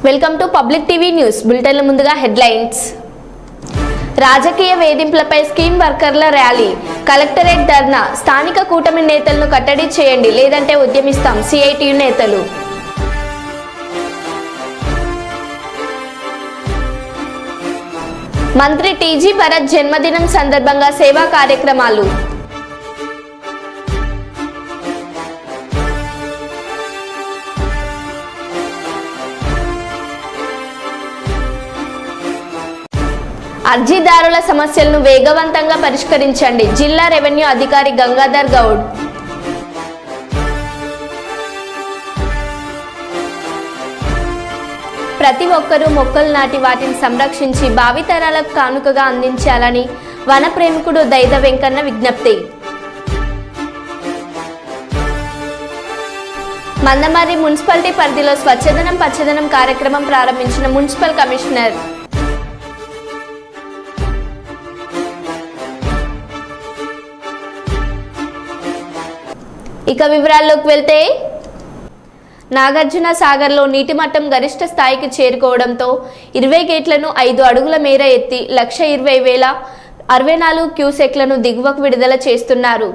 Welcome to public TV news బులెటిన్ల ముందుగా headlines. రాజకీయ వేధింపులపై స్కీమ్ వర్కర్ల ర్యాలీ, కలెక్టరేట్ ధర్నా, స్థానిక కూటమి నేతలను కట్టడి చేయండి లేదంటే ఉద్యమిస్తాం సిఐటియు నేతలు. మంత్రి టీజీ భరత్ జన్మదినం సందర్భంగా సేవా కార్యక్రమాలు. అర్జీదారుల సమస్యలను వేగవంతంగా పరిష్కరించండి, జిల్లా రెవెన్యూ అధికారి గంగాధర్ గౌడ్. ప్రతి ఒక్కరూ మొక్కలు నాటి వాటిని సంరక్షించి భావితరాలకు కానుకగా అందించాలని వన ప్రేమికుడు దైద వెంకన్న విజ్ఞప్తి. మందమర్రి మున్సిపాలిటీ పరిధిలో స్వచ్ఛదనం పచ్చదనం కార్యక్రమం ప్రారంభించిన మున్సిపల్ కమిషనర్. ఇక వివరాల్లోకి వెళ్తే, నాగార్జున సాగర్లో నీటి మట్టం గరిష్ట స్థాయికి చేరుకోవడంతో 20 గేట్లను 5 అడుగుల మేర ఎత్తి 1,20,064 క్యూసెక్లను దిగువకు విడుదల చేస్తున్నారు.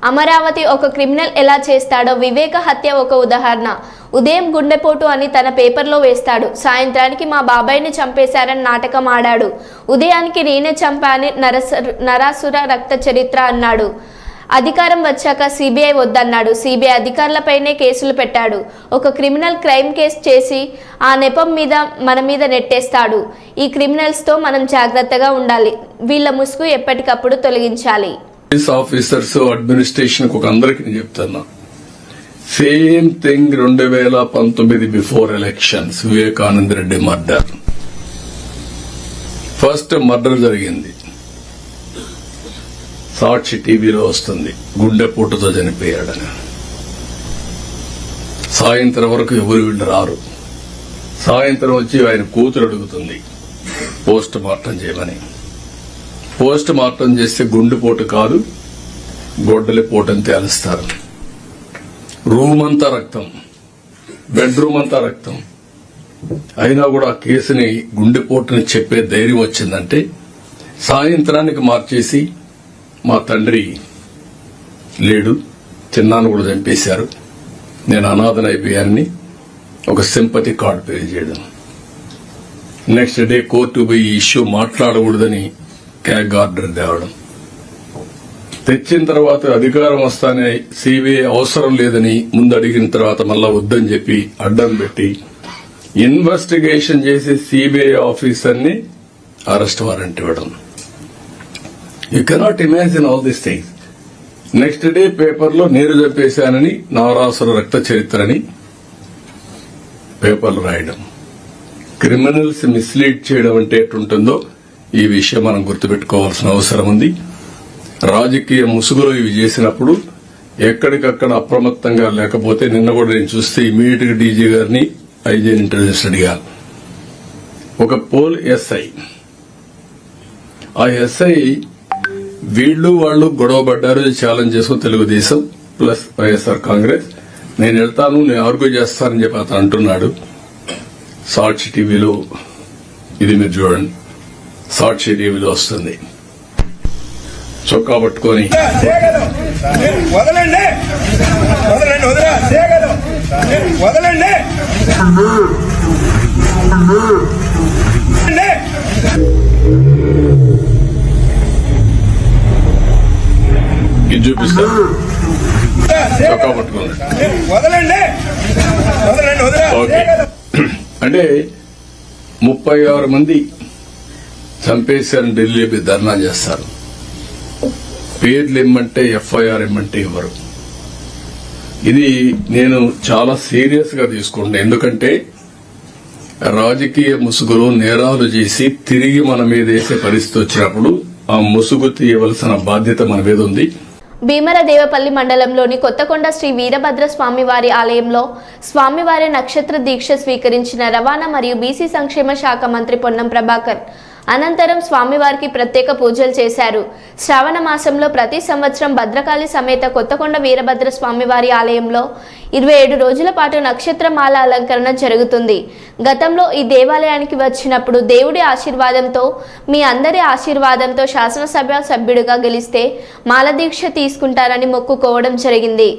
అమరావతి ఒక క్రిమినల్ ఎలా చేస్తాడో వివేక హత్య ఒక ఉదాహరణ. ఉదయం గుండెపోటు అని తన పేపర్లో వేస్తాడు, సాయంత్రానికి మా బాబాయిని చంపేశారని నాటకం ఆడాడు, ఉదయానికి నేనే చంపాని నరాసుర రక్త చరిత్ర అన్నాడు. అధికారం వచ్చాక సిబిఐ వద్దన్నాడు, సిబిఐ అధికారులపైనే కేసులు పెట్టాడు. ఒక క్రిమినల్ క్రైమ్ కేసు చేసి ఆ నెపం మీద మన మీద నెట్టేస్తాడు. ఈ క్రిమినల్స్తో మనం జాగ్రత్తగా ఉండాలి, వీళ్ళ ముసుగు ఎప్పటికప్పుడు తొలగించాలి. ఆఫీసర్స్ అడ్మినిస్ట్రేషన్ ఒక అందరికి నేను చెప్తున్నా, same thing 2019 before elections Vivekananda Reddy murder. First murder జరిగింది, సాక్షి టీవీలో వస్తుంది, గుండెపోటుతో చనిపోయాడని. సాయంత్రం వరకు ఎవరు వీళ్ళు రారు. సాయంత్రం వచ్చి ఆయన కూతురు అడుగుతుంది పోస్ట్ మార్టం చేయమని. పోస్ట్ మార్టం చేస్తే గుండెపోటు కాదు గొడ్డలిపోటు అని తేలుస్తారు. రూమ్ అంతా రక్తం, బెడ్రూమ్ అంతా రక్తం. అయినా కూడా ఆ కేసుని గుండెపోటుని చెప్పే ధైర్యం వచ్చిందంటే సాయంత్రానికి మార్చేసి మా తండ్రి లేడు, చిన్నాను కూడా చంపేశారు, నేను అనాథనైపోయానని ఒక సింపతి కార్డు పే చేయడం. నెక్స్ట్ డే కోర్టు పోయి ఈ ఇష్యూ మాట్లాడకూడదని క్యాగ్ ఆర్డర్ తేవడం. తెచ్చిన తర్వాత అధికారం వస్తానే సిబిఐ అవసరం లేదని ముందు అడిగిన తర్వాత మళ్ళా వద్దని చెప్పి అడ్డం పెట్టి ఇన్వెస్టిగేషన్ చేసి సిబిఐ ఆఫీసర్ని అరెస్ట్ వారెంట్ ఇవ్వడం. You cannot imagine all these things. Next day పేపర్లో నేను చంపేశానని నవరాసుర రక్త చరిత్ర అని పేపర్లు రాయడం. క్రిమినల్స్ మిస్లీడ్ చేయడం అంటే ఎట్లుంటుందో ఈ విషయం మనం గుర్తుపెట్టుకోవాల్సిన అవసరం ఉంది. రాజకీయ ముసుగులో ఇవి చేసినప్పుడు ఎక్కడికక్కడ అప్రమత్తంగా లేకపోతే, నిన్న కూడా నేను చూస్తే ఇమీడియట్ గా డీజీ గారిని ఐజీని ఇంటెలిజెన్స్ అడిగారు. ఒక పోల్ ఎస్ఐ, ఆ ఎస్ఐ వీళ్లు వాళ్ళు గొడవపడ్డారు, ఛాలెంజ్ చేసుకుని తెలుగుదేశం ప్లస్ వైఎస్ఆర్ కాంగ్రెస్, నేను వెళ్తాను, నేను ఆర్గ్యూ చేస్తానని చెప్పి అతను అంటున్నాడు. సాక్షి టీవీలో ఇది మీరు చూడండి, సాక్షి టీవీలో వస్తుంది. చొక్కా పట్టుకొని వదలండి వదలండి వదరా వదలండి. ఇది చూపిస్తా చొక్కా పట్టుకోండి. వదలండి. వదలండి. ఓకే, అంటే 36 మంది చంపేశారని ఢిల్లీ ధర్నా చేస్తారు. పేర్లు ఇమ్మంటే ఎఫ్ఐఆర్ ఇమ్మంటే ఇవ్వరు. ఇది నేను చాలా సీరియస్ గా తీసుకుంటాను. ఎందుకంటే రాజకీయ ముసుగులో నేరాలు చేసి తిరిగి మన మీద వేసే పరిస్థితి వచ్చినప్పుడు ఆ ముసుగు తీయవలసిన బాధ్యత మన మీద ఉంది. భీమరదేవపల్లి మండలంలోని కొత్తకొండ శ్రీ వీరభద్ర స్వామివారి ఆలయంలో స్వామివారి నక్షత్ర దీక్ష స్వీకరించిన రవాణా మరియు బీసీ సంక్షేమ శాఖ మంత్రి పొన్నం ప్రభాకర్ అనంతరం స్వామివారికి ప్రత్యేక పూజలు చేశారు. శ్రావణ మాసంలో ప్రతి సంవత్సరం భద్రకాళి సమేత కొత్తకొండ వీరభద్ర స్వామివారి ఆలయంలో 27 రోజుల పాటు నక్షత్రమాల అలంకరణ జరుగుతుంది. గతంలో ఈ దేవాలయానికి వచ్చినప్పుడు దేవుడి ఆశీర్వాదంతో మీ అందరి ఆశీర్వాదంతో శాసనసభ సభ్యుడిగా గెలిస్తే మాల దీక్ష తీసుకుంటారని మొక్కుకోవడం జరిగింది.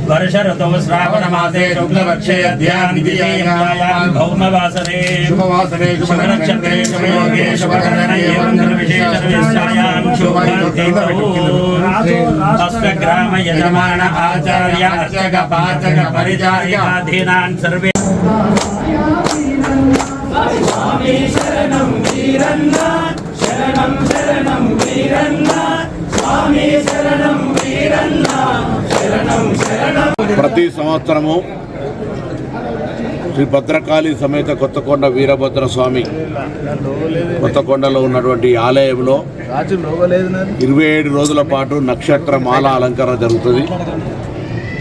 वर्ष ऋतु श्रावण मासे शुक्लपक्षे अध्यायां भौमवासरे शुभवासरे शुभनक्षत्रे शुभयोगे शुभकरणे एवं विशेषविष्टायां शुभकान्तिकौ अष्टग्राम यजमान आचार्य अर्चक पाचक परिचारिकाधीनान् सर्वे स्वामी शरणं वीरन्नाथ शरणं शरणं वीरन्नाथ स्वामी शरणं वीरन्नाथ ప్రతి సంవత్సరము శ్రీ భద్రకాళి సమేత కొత్తకొండ వీరభద్ర స్వామి కొత్తకొండలో ఉన్నటువంటి ఆలయంలో 27 రోజుల పాటు నక్షత్ర మాల అలంకరణ జరుగుతుంది.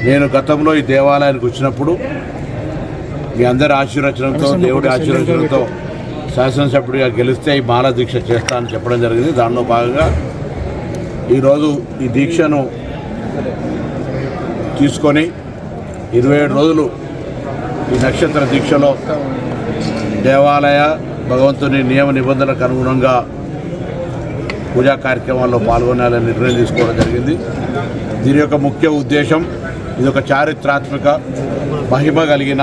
నేను గతంలో ఈ దేవాలయానికి వచ్చినప్పుడు మీ అందరి ఆశీర్వచనంతో దేవుడి ఆశీర్వచనంతో శాసనసభ్యుడిగా గెలిస్తే ఈ మాల దీక్ష చేస్తానని చెప్పడం జరిగింది. దానిలో భాగంగా ఈరోజు ఈ దీక్షను తీసుకొని 27 రోజులు ఈ నక్షత్ర దీక్షలో దేవాలయ భగవంతుని నియమ నిబంధనలకు అనుగుణంగా పూజా కార్యక్రమాల్లో పాల్గొనాలని నిర్ణయం తీసుకోవడం జరిగింది. దీని యొక్క ముఖ్య ఉద్దేశం ఇది ఒక చారిత్రాత్మక మహిమ కలిగిన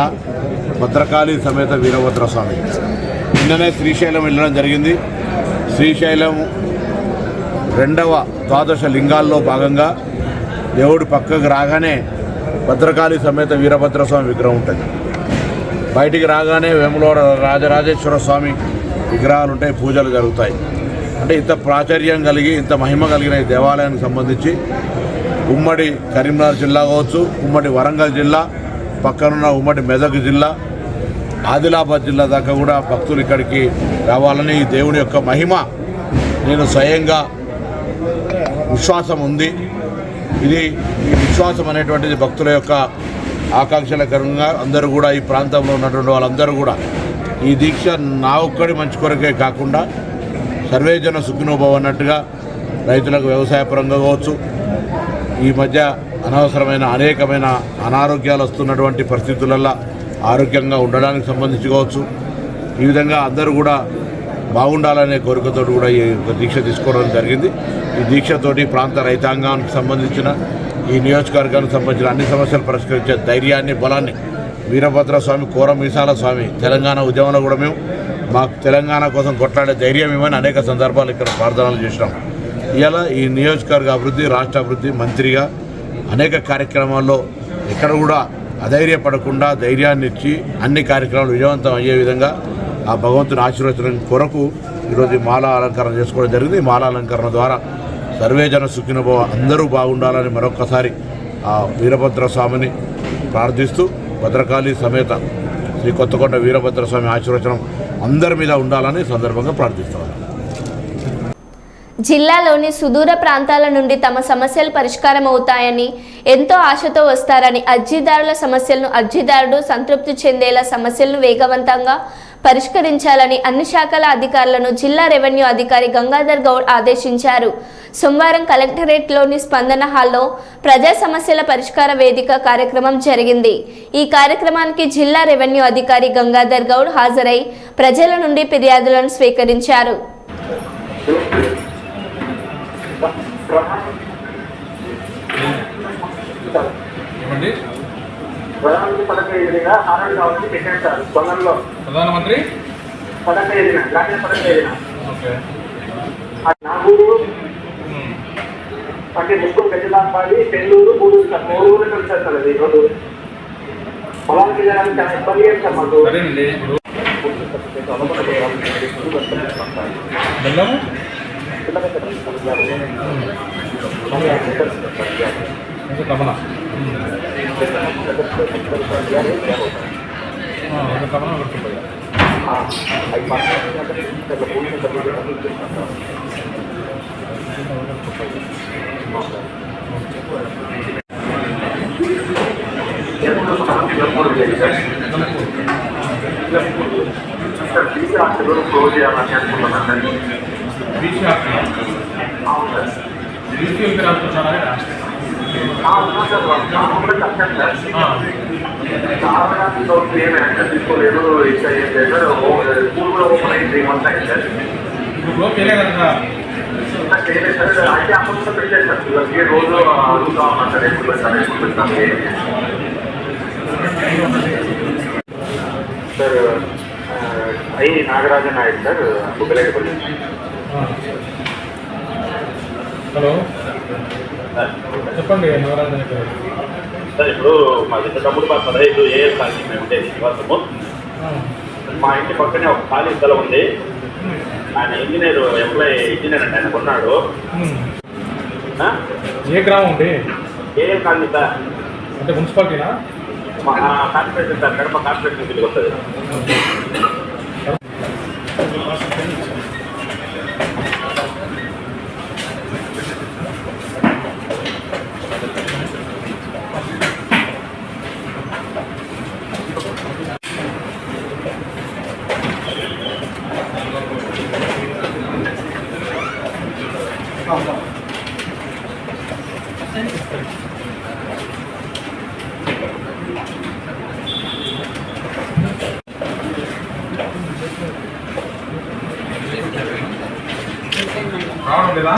భద్రకాళి సమేత వీరభద్ర స్వామి. నిన్ననే శ్రీశైలం వెళ్ళడం జరిగింది. శ్రీశైలం 2వ ద్వాదశ లింగాల్లో భాగంగా దేవుడు పక్కకు రాగానే భద్రకాళి సమేత వీరభద్ర స్వామి విగ్రహం ఉంటుంది. బయటికి రాగానే వేములవాడ రాజరాజేశ్వర స్వామి విగ్రహాలు ఉంటాయి, పూజలు జరుగుతాయి. అంటే ఇంత ప్రాచుర్యం కలిగి ఇంత మహిమ కలిగిన ఈ దేవాలయానికి సంబంధించి ఉమ్మడి కరీంనగర్ జిల్లా కావచ్చు, ఉమ్మడి వరంగల్ జిల్లా, పక్కనున్న ఉమ్మడి మెదక్ జిల్లా, ఆదిలాబాద్ జిల్లా దాకా కూడా భక్తులు ఇక్కడికి రావాలని ఈ దేవుని యొక్క మహిమ నేను స్వయంగా విశ్వాసం ఉంది. ఇది ఈ విశ్వాసం అనేటువంటిది భక్తుల యొక్క ఆకాంక్షల కారణంగా అందరూ కూడా ఈ ప్రాంతంలో ఉన్నటువంటి వాళ్ళందరూ కూడా ఈ దీక్ష నా ఒక్కడి మంచి కొరకే కాకుండా సర్వేజన సుఖినోభవ అన్నట్టుగా రైతులకు వ్యవసాయపరంగా కావచ్చు, ఈ మధ్య అనవసరమైన అనేకమైన అనారోగ్యాలు వస్తున్నటువంటి పరిస్థితులలో ఆరోగ్యంగా ఉండడానికి సంబంధించి కావచ్చు, ఈ విధంగా అందరూ కూడా బాగుండాలనే కోరికతో కూడా ఈ దీక్ష తీసుకోవడం జరిగింది. ఈ దీక్షతోటి ప్రాంత రైతాంగానికి సంబంధించిన ఈ నియోజకవర్గానికి సంబంధించిన అన్ని సమస్యలు పరిష్కరించే ధైర్యాన్ని, బలాన్ని వీరభద్ర స్వామి, కోర మీసాల స్వామి తెలంగాణ ఉద్యమంలో కూడా మేము మాకు తెలంగాణ కోసం కొట్లాడే ధైర్యం ఇవ్వని అనేక సందర్భాలు ఇక్కడ ప్రార్థనలు చేసినాం. ఇవాళ ఈ నియోజకవర్గ అభివృద్ధి, రాష్ట్ర అభివృద్ధి మంత్రిగా అనేక కార్యక్రమాల్లో ఎక్కడ కూడా అధైర్యపడకుండా ధైర్యాన్ని ఇచ్చి అన్ని కార్యక్రమాలు విజయవంతం అయ్యే విధంగా ఆ భగవంతుని ఆశీర్వచనం కొరకు ఈరోజు మాల అలంకరణ చేసుకోవడం జరిగింది. ఈ మాల అలంకరణ ద్వారా సర్వేజన సుఖినభవ అందరూ బాగుండాలని మరొక్కసారి ఆ వీరభద్ర స్వామిని ప్రార్థిస్తూ భద్రకాళి సమేత శ్రీ కొత్తకొండ వీరభద్ర స్వామి ఆశీర్వచనం అందరి మీద ఉండాలని సందర్భంగా ప్రార్థిస్తున్నాను. జిల్లాలోని సుదూర ప్రాంతాల నుండి తమ సమస్యలు పరిష్కారం అవుతాయని ఎంతో ఆశతో వస్తారని అర్జీదారుల సమస్యలను అర్జీదారుడు సంతృప్తి చెందేలా సమస్యలను వేగవంతంగా పరిష్కరించాలని అన్ని శాఖల అధికారులను జిల్లా రెవెన్యూ అధికారి గంగాధర్ గౌడ్ ఆదేశించారు. సోమవారం కలెక్టరేట్లోని స్పందన హాల్లో ప్రజా సమస్యల పరిష్కార వేదిక కార్యక్రమం జరిగింది. ఈ కార్యక్రమానికి జిల్లా రెవెన్యూ అధికారి గంగాధర్ గౌడ్ హాజరై ప్రజల నుండి ఫిర్యాదులను స్వీకరించారు. ప్రధానమంత్రి అంటే ముగ్గురు గజలాంబాడి పెళ్ళూరు మూడు ఊరు కలిసారు సార్. అది ఈరోజు పొలానికి వెళ్ళడానికి చాలా ఇబ్బంది అయింది సార్ మాకు. క్లోజ్ చేయాలని అనుకుంటున్నాను. తీసుకోలేదు. ఇంకా ఏం లేదు. స్కూల్ కూడా ఓపెన్ అయ్యి 3 months అయింది సార్. చేయలేదు సార్. అయితే అప్పుడు పెట్టారు సార్. పిల్లలకి రోజు అడుగుతా ఉన్నాను సార్. ఎప్పుడు పెట్టాను ఎప్పుడు పెట్టాను sir. I Nagarajan Naidu sir, Buggalepalli. Hello చెప్పండి నాగరాజన్ సార్. ఇప్పుడు మా ఇంటి తమ్ముడు మా 15 ఏఎస్ కాలనీ మేము ఉండేది నివాసము. మా ఇంటి పక్కనే ఒక ఖాళీ స్థలం ఉంది. ఆయన ఇంజనీర్ ఇంజనీర్ అంటే ఆయన కొన్నాడు. ఏ గ్రామం ఉంది? AM colony sir. అంటే మున్సిపాలిటీనా? మా corporation sir, Kadapa corporation bill వస్తుంది. రావడం లేదా?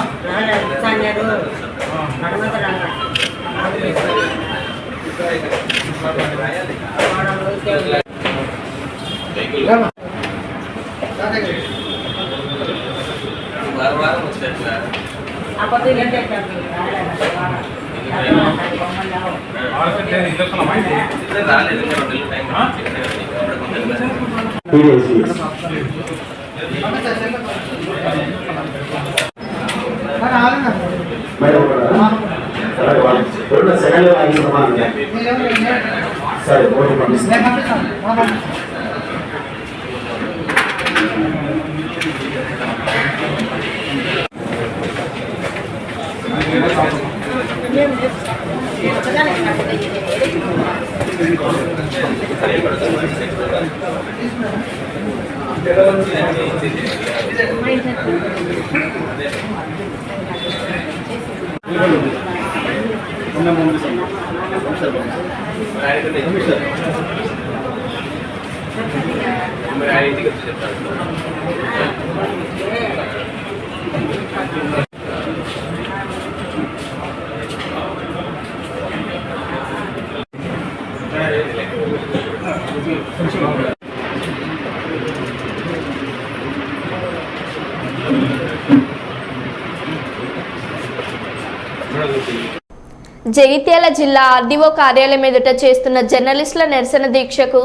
జగిత్యాల జిల్లా ఆర్డీఓ కార్యాలయం ఎదుట చేస్తున్న జర్నలిస్టుల నిరసన దీక్షకు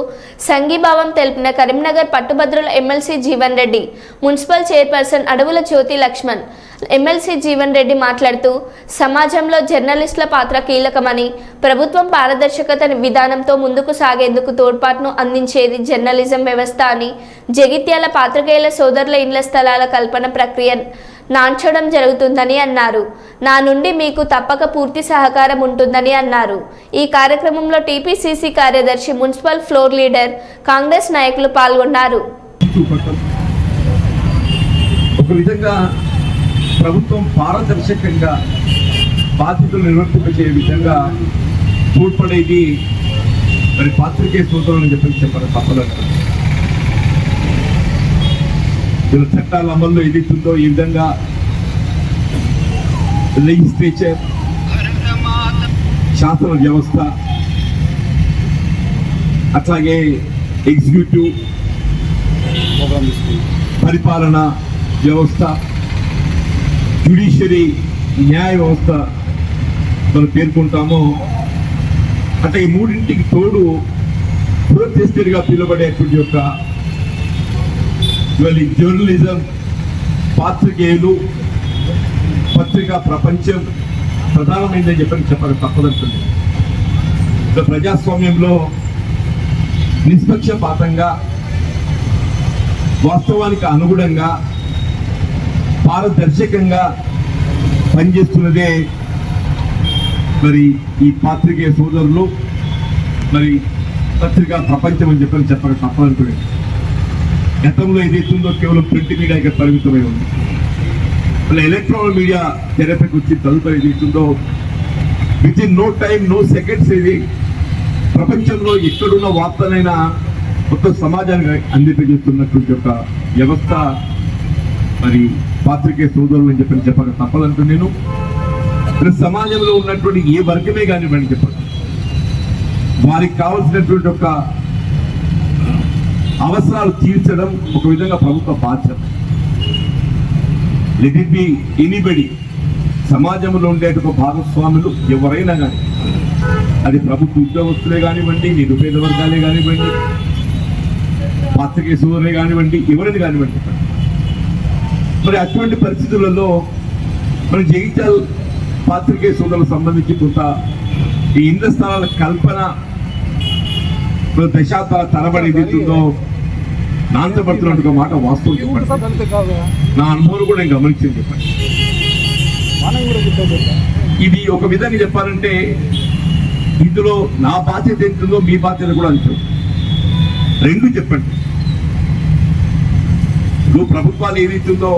సంఘీభావం తెలిపిన కరీంనగర్ పట్టుభద్రుల MLC Jeevan Reddy, municipal chairperson Adavula Jyothi Lakshman. MLC Jeevan Reddy మాట్లాడుతూ సమాజంలో జర్నలిస్టుల పాత్ర కీలకమని, ప్రభుత్వం పారదర్శకత విధానంతో ముందుకు సాగేందుకు తోడ్పాటును అందించేది జర్నలిజం వ్యవస్థ అని, జగిత్యాల పాత్రికేయుల సోదరుల ఇండ్ల స్థలాల కల్పన ప్రక్రియ నాంచడం జరుగుతుందని అన్నారు. నా నుండి మీకు తప్పక పూర్తి సహకారం ఉంటుందని అన్నారు. ఈ కార్యక్రమంలో టీపీసీసీ కార్యదర్శి, మున్సిపల్ ఫ్లోర్ లీడర్, కాంగ్రెస్ నాయకులు పాల్గొన్నారు. చూపటం, ఒక విధంగా ప్రభుత్వం పారదర్శకంగా బాధ్యతలు నిర్వర్తింపజే విధంగా తోడ్పడేది మరి పాత్రికేయ సోదరులను చెప్పడం తప్పలేదు. ఇలా చట్టాల అమల్లో ఏదైతుందో ఈ విధంగా లెజిస్లేచర్, శాసన వ్యవస్థ, అట్లాగే ఎగ్జిక్యూటివ్ పరిపాలన వ్యవస్థ, జ్యుడిషియరీ న్యాయ వ్యవస్థ మనం పేర్కొంటామో, అంటే ఈ మూడింటికి తోడు ప్రొటెస్టర్గా పిలువబడేటువంటి యొక్క ఇవాళ జర్నలిజం, పాత్రికేయులు, పత్రికా ప్రపంచం ప్రధానమైందని చెప్పడం తప్పదంటుంది. ప్రజాస్వామ్యంలో నిష్పక్షపాతంగా, వాస్తవానికి అనుగుణంగా, పారదర్శకంగా పనిచేస్తున్నదే మరి ఈ పాత్రికేయ సోదరులు, మరి పత్రికా ప్రపంచం అని చెప్పడం తప్పదంటుంది. గతంలో ఏదైతుందో కేవలం ప్రింట్ మీడియాకి పరిమితమై ఉంది. మళ్ళీ ఎలక్ట్రానిక్ మీడియా తెరపైకి వచ్చి తదుపరి ఏదైతుందో within no time, no seconds ఇది ప్రపంచంలో ఎక్కడున్న వార్తలైనా మొత్తం సమాజానికి అందింపజేస్తున్నటువంటి ఒక వ్యవస్థ మరి పాత్రికేయ సోదరులు అని చెప్పడం తప్పదంటూ నేను సమాజంలో ఉన్నటువంటి ఏ వర్గమే కానివ్వండి చెప్పండి, వారికి కావాల్సినటువంటి ఒక అవసరాలు తీర్చడం ఒక విధంగా ప్రభుత్వ బాధ్యత. లెట్ ఇట్ బి ఎనీబడి, సమాజంలో ఉండేటువంటి భాగస్వాములు ఎవరైనా కానీ, అది ప్రభుత్వ ఉద్యోగస్తులే కానివ్వండి, నిరుపేద వర్గాలే కానివ్వండి, పాత్రికేయ సోదరులే కానివ్వండి, ఎవరైనా కానివ్వండి. మరి అటువంటి పరిస్థితులలో మరి జగిత్యాల పాత్రికేయ సోదరులకు సంబంధించి కొంత ఈ ఇంద్ర స్థలాల కల్పన దశాబ్దాల తరబడి ఏదైతుందో నాంచబడుతున్నట్టుగా మాట వాస్తవం చెప్పండి. నా అనుభవం కూడా నేను గమనించింది చెప్పండి. ఇది ఒక విధంగా చెప్పాలంటే ఇందులో నా బాధ్యత ఎంతుందో మీ బాధ్యత కూడా అంతే. రెండు చెప్పండి. ఇప్పుడు ప్రభుత్వాలు ఏదైతుందో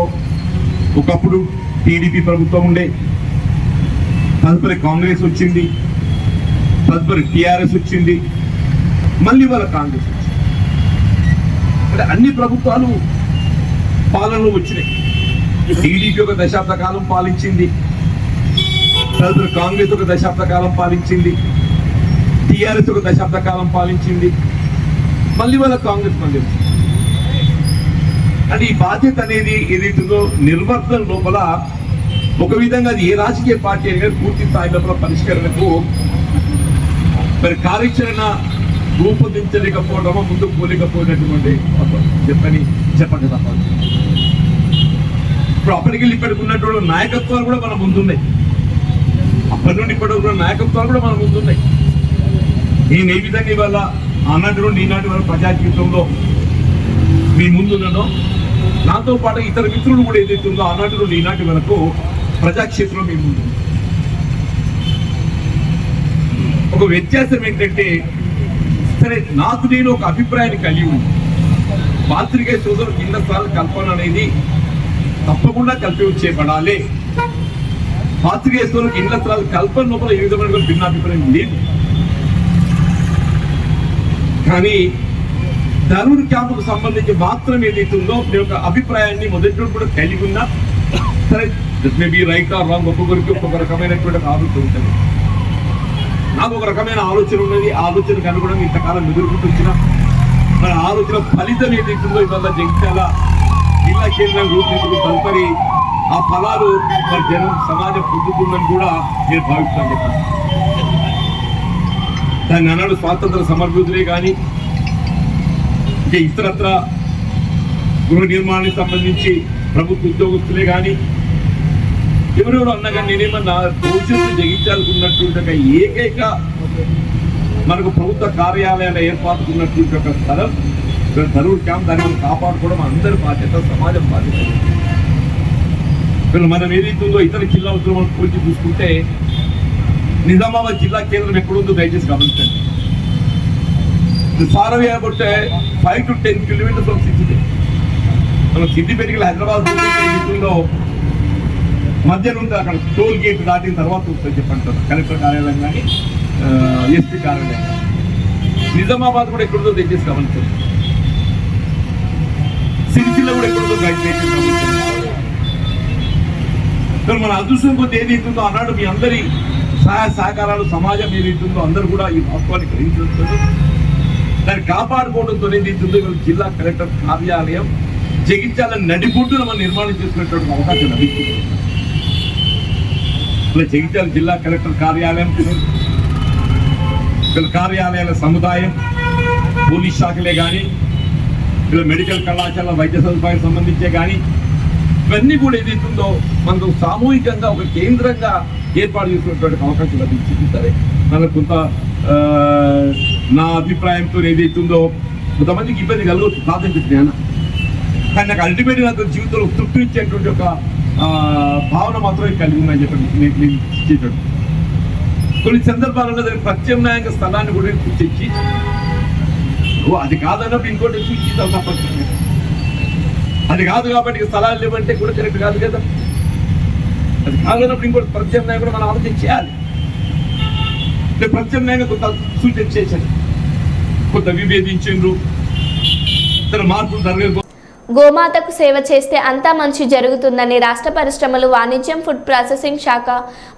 ఒకప్పుడు టీడీపీ ప్రభుత్వం ఉండే, తదుపరి కాంగ్రెస్ వచ్చింది, తదుపరి టీఆర్ఎస్ వచ్చింది, మళ్ళీ వాళ్ళ కాంగ్రెస్ వచ్చింది. అంటే అన్ని ప్రభుత్వాలు పాలనలో వచ్చినాయి. టీడీపీ ఒక దశాబ్ద కాలం పాలించింది, తదుపరి కాంగ్రెస్ ఒక దశాబ్ద కాలం పాలించింది, టీఆర్ఎస్ ఒక దశాబ్ద కాలం పాలించింది, మళ్ళీ వాళ్ళ కాంగ్రెస్ మళ్ళీ వచ్చింది. అంటే ఈ బాధ్యత అనేది ఏదైతుందో నిర్వర్తన లోపల ఒక విధంగా అది ఏ రాజకీయ పార్టీ అయినా పూర్తి స్థాయి లోపల పరిష్కరణకు మరి కార్యాచరణ రూపొందించలేకపోవడమో, ముందుకు పోలేకపోయినటువంటి చెప్పండి తప్ప. ఇప్పుడు అప్పటికెళ్ళి ఇప్పటికి ఉన్నటువంటి నాయకత్వాలు కూడా మన ముందున్నాయి. అప్పటి నుండి ఇప్పటి వరకు నాయకత్వాలు కూడా మన ముందున్నాయి. నేను ఏ విధంగా ఇవాళ ఆనాటి నుండి ఈనాటి వరకు ప్రజా జీవితంలో మీ ముందున్నదో, నాతో పాటు ఇతర మిత్రులు కూడా ఏదైతే ఉందో ఆనాటి నుండి ఈనాటి వరకు ప్రజాక్షేత్రంలో మీ ముందు. ఒక వ్యత్యాసం ఏంటంటే, సరే నాకు నేను ఒక అభిప్రాయాన్ని కలిగి ఉంది. పాత్రికేయ సోదరులు కింద స్థాయి కల్పన అనేది తప్పకుండా కల్పించబడాలి. పాత్రికేయ సోదరులకు కింద స్థాయి కల్పన లోపల ఏ విధమైన భిన్నాభిప్రాయం లేదు. కానీ ధర్మూర్ క్యాంపుకు సంబంధించి మాత్రం ఏదైతుందో నేను ఒక అభిప్రాయాన్ని మొదటి నుండి కూడా కలిగి ఉన్నా. సరే మేబీ రైట్ ఆర్ రాంగ్, ఒక్కొక్కరికి ఒక్కొక్క రకమైనటువంటి ఆలోచన ఉంటుంది. నాకు ఒక రకమైన ఆలోచన ఉన్నది. ఆలోచనకు అనుగుణంగా ఇంతకాలం ఎదుర్కొంటూ వచ్చిన మరి ఆలోచన ఫలితం ఏదైతుందో ఇవాళ జగిత్యాల జిల్లా కేంద్రం రూపొందుకు తదుపరి ఆ ఫలాలు మరి జనం సమాజం పొందుతుందని కూడా నేను భావిస్తాను చెప్పాను. దాన్ని అన్నాడు స్వాతంత్ర సమర్పితులే కానీ, ఇంకా ఇతరత్ర గృహ నిర్మాణానికి సంబంధించి ప్రభుత్వ ఉద్యోగస్తులే కానీ, ఎవరెవరు అన్నా కానీ నేనేమన్నా భవిష్యత్తు జగించాలనుకున్నటువంటి ఒక ఏకైక మనకు ప్రభుత్వ కార్యాలయాల ఏర్పాటుకు ఉన్నటువంటి ఒక స్థలం ధరూర్ క్యాంప్. దాన్ని మనం కాపాడుకోవడం అందరి బాధ్యత, సమాజం బాధ్యత. మనం ఏదైతుందో ఇతర జిల్లాలతో మనం పోల్చి చూసుకుంటే నిజామాబాద్ జిల్లా కేంద్రం ఎక్కడుందో దయచేసి గమనించండి. Far away about 5 to 10 kilometers from city. మనం సిద్దిపేటకి హైదరాబాద్ ఏదైతుందో మధ్యలో ఉంటుంది, అక్కడ టోల్ గేట్ దాటిన తర్వాత వస్తుంది చెప్పంటారు కలెక్టర్ కార్యాలయం కానీ ఎస్పీ కార్యాలయం. నిజామాబాద్ కూడా ఎక్కడితో తెచ్చేసి గమనించారు, సిరిసిల్ల కూడా ఎక్కడితో తెచ్చేసి గమనించారు. మన అదృష్టం కొద్ది ఏదైతుందో అన్నాడు మీ అందరి సహాయ సహకారాలు సమాజం ఏదైతుందో అందరూ కూడా ఈ వాస్తవాన్ని గ్రహించుతుంది. దాన్ని కాపాడుకోవడంతో ఏదైతుందో ఇవాళ జిల్లా కలెక్టర్ కార్యాలయం జగిత్యాల నడిబొడ్డున మనం నిర్మాణం చేసుకునేటువంటి అవకాశం లభిస్తుంది. ఇలా జగిత్యాల జిల్లా కలెక్టర్ కార్యాలయం, కార్యాలయాల సముదాయం, పోలీస్ శాఖలే కానీ, ఇలా మెడికల్ కళాశాల వైద్య సదుపాయం సంబంధించే కానీ, ఇవన్నీ కూడా ఏదైతుందో మనకు సామూహికంగా ఒక కేంద్రంగా ఏర్పాటు చేసుకున్నటువంటి అవకాశం లభించింది. సరే మనకు కొంత నా అభిప్రాయంతో ఏదైతుందో కొంతమందికి ఇబ్బంది కలగవచ్చు ప్రాథమిక జ్ఞానం, కానీ నాకు అల్టిమేట్ నాకు జీవితంలో తృప్తి ఇచ్చేటువంటి ఒక భావన మాత్రమే కలిగి ఉందని చెప్పి నేను ఇచ్చేటాడు. కొన్ని సందర్భాలలో దానికి ప్రత్యామ్నాయంగా స్థలాన్ని కూడా తెచ్చి అది కాదన్నప్పుడు ఇంకోటి సూచించాలి తప్పనిసరిగా. అది కాదు కాబట్టి స్థలాలు లేవంటే కూడా కరెక్ట్ కాదు కదా. అది కాదన్నప్పుడు ఇంకోటి ప్రత్యామ్నాయం కూడా మనం ఆలోచన చేయాలి. ప్రత్యామ్నాయంగా కొంత సూచన చేశారు, కొంత విభేదించారు, మార్పులు జరగదు. గోమాతకు సేవ చేస్తే అంతా మంచి జరుగుతుందని రాష్ట్ర పరిశ్రమలు, వాణిజ్యం, ఫుడ్ ప్రాసెసింగ్ శాఖ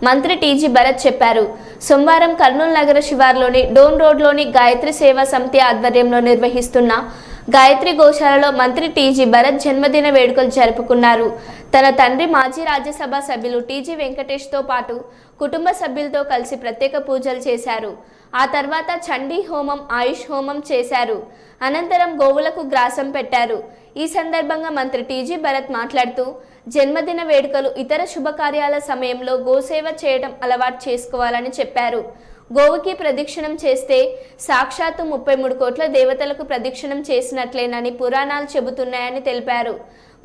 మంత్రి టీజీ భరత్ చెప్పారు. సోమవారం కర్నూలు నగర శివార్లోని డోన్ రోడ్లోని గాయత్రి సేవా సమితి ఆధ్వర్యంలో నిర్వహిస్తున్న గాయత్రి గోశాలలో మంత్రి టీజీ భరత్ జన్మదిన వేడుకలు జరుపుకున్నారు. తన తండ్రి మాజీ రాజ్యసభ సభ్యులు టీజీ వెంకటేష్తో పాటు కుటుంబ సభ్యులతో కలిసి ప్రత్యేక పూజలు చేశారు. ఆ తర్వాత చండీ హోమం, ఆయుష్ హోమం చేశారు. అనంతరం గోవులకు గ్రాసం పెట్టారు. ఈ సందర్భంగా మంత్రి టీజీ భరత్ మాట్లాడుతూ జన్మదిన వేడుకలు, ఇతర శుభకార్యాల సమయంలో గోసేవ చేయడం అలవాటు చేసుకోవాలని చెప్పారు. గోవుకి ప్రదక్షిణం చేస్తే సాక్షాత్తు 33 కోట్ల దేవతలకు ప్రదక్షిణం చేసినట్లేనని పురాణాలు చెబుతున్నాయని తెలిపారు.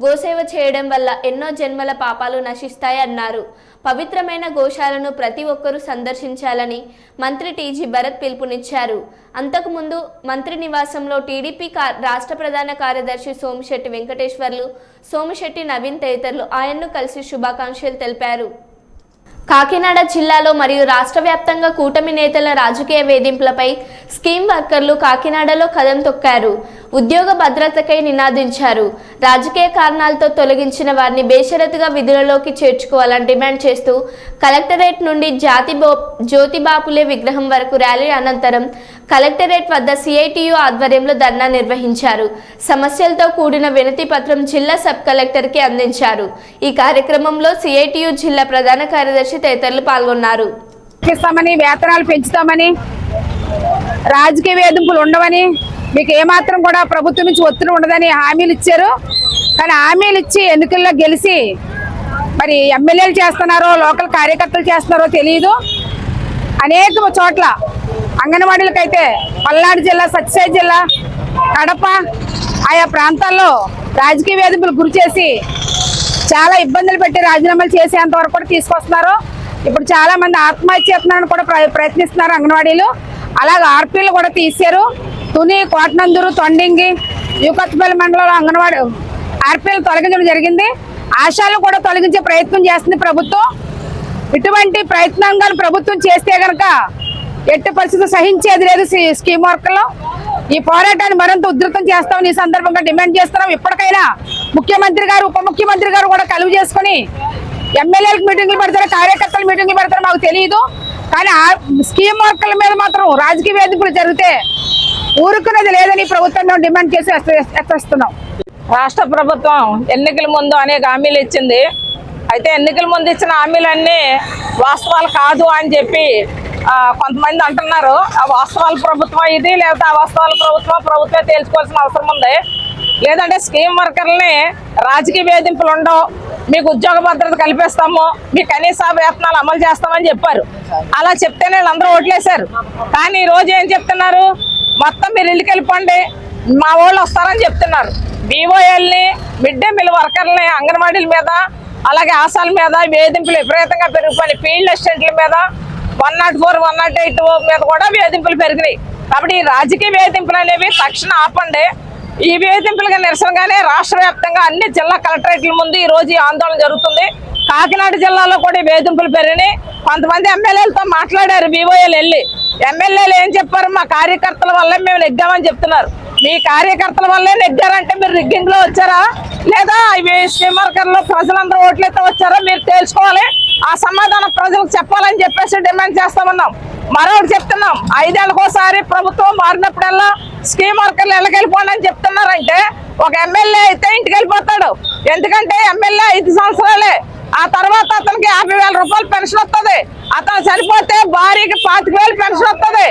గోసేవ చేయడం వల్ల ఎన్నో జన్మల పాపాలు నశిస్తాయన్నారు. పవిత్రమైన గోశాలను ప్రతి ఒక్కరూ సందర్శించాలని మంత్రి టీజీ భరత్ పిలుపునిచ్చారు. అంతకుముందు మంత్రి నివాసంలో టీడీపీ రాష్ట్ర ప్రధాన కార్యదర్శి సోమిశెట్టి వెంకటేశ్వర్లు, సోమిశెట్టి నవీన్ తదితరులు ఆయన్ను కలిసి శుభాకాంక్షలు తెలిపారు. కాకినాడ జిల్లాలో మరియు రాష్ట్ర వ్యాప్తంగా కూటమి నేతల రాజకీయ వేధింపులపై స్కీమ్ వర్కర్లు కాకినాడలో కదం తొక్కారు. ఉద్యోగ భద్రతకై నినాదించారు. రాజకీయ కారణాలతో తొలగించిన వారిని బేషరతుగా విధులలోకి చేర్చుకోవాలని డిమాండ్ చేస్తూ కలెక్టరేట్ నుండి జ్యోతిబాపులే విగ్రహం వరకు ర్యాలీ అనంతరం కలెక్టరేట్ వద్ద సిఐటియు ఆధ్వర్యంలో ధర్నా నిర్వహించారు. సమస్యలతో కూడిన వినతి పత్రం జిల్లా సబ్ కలెక్టర్కి అందించారు. ఈ కార్యక్రమంలో సిఐటియు జిల్లా ప్రధాన కార్యదర్శి తదితరులు పాల్గొన్నారు. వేతనాలు పెంచుతామని, రాజకీయ వేధింపులు ఉండవని, మీకు ఏమాత్రం కూడా ప్రభుత్వం నుంచి ఒత్తిడి ఉండదని హామీలు ఇచ్చారు. కానీ హామీలు ఇచ్చి ఎన్నికల్లో గెలిచి మరి ఎమ్మెల్యేలు చేస్తున్నారో లోకల్ కార్యకర్తలు చేస్తున్నారో తెలియదు. అనేక చోట్ల అంగన్వాడీలకైతే పల్నాడు జిల్లా, సత్యసాయి జిల్లా, కడప ఆయా ప్రాంతాల్లో రాజకీయ వేధింపులు గురి చేసి చాలా ఇబ్బందులు పెట్టి రాజీనామాలు చేసేంత వరకు కూడా తీసుకొస్తున్నారు. ఇప్పుడు చాలా మంది ఆత్మహత్య చేస్తున్నారని కూడా ప్రయత్నిస్తున్నారు అంగన్వాడీలు. అలాగే ఆర్పీలు కూడా తీశారు. తుని, కోటనందూరు, తొండింగి, యూకత్పల్లి మండలంలో అంగన్వాడీ ఆర్పీలు తొలగించడం జరిగింది. ఆశాలను కూడా తొలగించే ప్రయత్నం చేస్తుంది ప్రభుత్వం. ఇటువంటి ప్రయత్నంగా ప్రభుత్వం చేస్తే కనుక ఎట్టి పరిస్థితులు సహించేది లేదు. స్కీమ్ వర్క్లో ఈ పోరాటాన్ని మరింత ఉధృతం చేస్తామని ఈ సందర్భంగా డిమాండ్ చేస్తున్నాం. ఇప్పటికైనా ముఖ్యమంత్రి గారు, ఉప ముఖ్యమంత్రి గారు కూడా కలువ చేసుకుని ఎమ్మెల్యేలకు మీటింగ్లు పెడతారు, కార్యకర్తలు మీటింగ్లు పెడతారు మాకు తెలియదు. కానీ ఆ స్కీమ్ వర్కర్ల మీద మాత్రం రాజకీయ వేధింపులు జరిగితే ఊరుకున్నది లేదని ప్రభుత్వం మేము డిమాండ్ చేసి హెచ్చరిస్తున్నాం. రాష్ట్ర ప్రభుత్వం ఎన్నికల ముందు అనేక హామీలు ఇచ్చింది. అయితే ఎన్నికల ముందు ఇచ్చిన హామీలన్నీ వాస్తవాలు కాదు అని చెప్పి కొంతమంది అంటున్నారు. ఆ వాస్తవాల ప్రభుత్వం ఇది, లేకపోతే ఆ వాస్తవాల ప్రభుత్వమే తేల్చుకోవాల్సిన అవసరం ఉంది. లేదంటే స్కీమ్ వర్కర్లని రాజకీయ వేధింపులు ఉండవు, మీకు ఉద్యోగ భద్రత కల్పిస్తాము, మీ కనీస వేతనాలు అమలు చేస్తామని చెప్పారు. అలా చెప్తేనే వీళ్ళందరూ ఓట్లేశారు. కానీ ఈ రోజు ఏం చెప్తున్నారు, మొత్తం మీరు ఇళ్ళకి వెళ్ళిపోండి, మా వాళ్ళు వస్తారని చెప్తున్నారు. బీఓఎల్ని, మిడ్ డే మీల్ వర్కర్లని, అంగన్వాడీల మీద, అలాగే ఆశాల మీద వేధింపులు విపరీతంగా పెరిగిపోయినాయి. ఫీల్డ్ అసిస్టెంట్ల మీద 104, 108 మీద కూడా వేధింపులు పెరిగినాయి. కాబట్టి ఈ రాజకీయ వేధింపులు అనేవి తక్షణ ఆపండి. ఈ వేధింపులుగా నిరసనగానే రాష్ట్ర వ్యాప్తంగా అన్ని జిల్లా కలెక్టరేట్ల ముందు ఈ రోజు ఈ ఆందోళన జరుగుతుంది. కాకినాడ జిల్లాలో కూడా ఈ వేధింపులు పెరిగినాయి. కొంతమంది ఎమ్మెల్యేలతో మాట్లాడారు, వివోఏలు వెళ్ళి ఎమ్మెల్యేలు ఏం చెప్పారు, మా కార్యకర్తల వల్లే మేము నెగ్గామని చెప్తున్నారు. మీ కార్యకర్తల వల్లే నెగ్గారంటే మీరు రిగ్గింగ్ లో వచ్చారా లేదా ఇవి స్టీమర్కర్లో ప్రజలందరూ ఓట్లయితే వచ్చారా మీరు తేల్చుకోవాలి. ఆ సమాధానం ప్రజలకు చెప్పాలని చెప్పేసి డిమాండ్ చేస్తామన్నాం. మరొకటి చెప్తున్నాం, 5 ఏళ్ళకోసారి ప్రభుత్వం మారినప్పుడల్లా స్కీమ్ వర్కర్లు ఎళ్ళకెళ్ళిపోండి అని చెప్తున్నారంటే ఒక ఎమ్మెల్యే అయితే ఇంటికి వెళ్ళిపోతాడు. ఎందుకంటే ఎమ్మెల్యే 5 సంవత్సరాలే, ఆ తర్వాత అతనికి 50,000 రూపాయలు పెన్షన్ వస్తుంది. అతను చనిపోతే భార్యకి 25,000 పెన్షన్ వస్తుంది.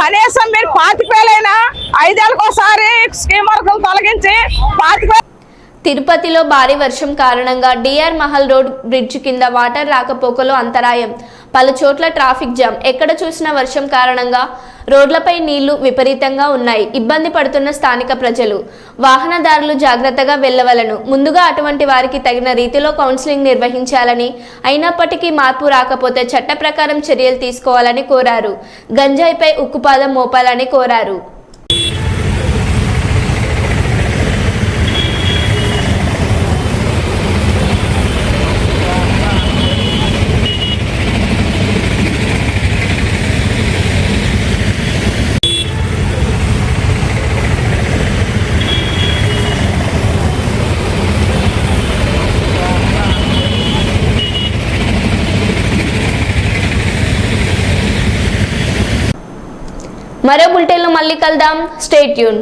కనీసం మీరు 25,000 5 ఏళ్ళకోసారి స్కీమ్ వర్కర్లు తొలగించి 25,000. తిరుపతిలో భారీ వర్షం కారణంగా డిఆర్ మహల్ రోడ్ బ్రిడ్జ్ కింద వాటర్ రాకపోకలు అంతరాయం. పలు చోట్ల ట్రాఫిక్ జామ్. ఎక్కడ చూసినా వర్షం కారణంగా రోడ్లపై నీళ్లు విపరీతంగా ఉన్నాయి. ఇబ్బంది పడుతున్న స్థానిక ప్రజలు, వాహనదారులు జాగ్రత్తగా వెళ్లవలను. ముందుగా అటువంటి వారికి తగిన రీతిలో కౌన్సిలింగ్ నిర్వహించాలని, అయినప్పటికీ మార్పు రాకపోతే చట్ట ప్రకారం చర్యలు తీసుకోవాలని కోరారు. గంజాయిపై ఉక్కుపాదం మోపాలని కోరారు. మరో బులెటిన్లో మళ్ళీ కలుద్దాం. Stay tune.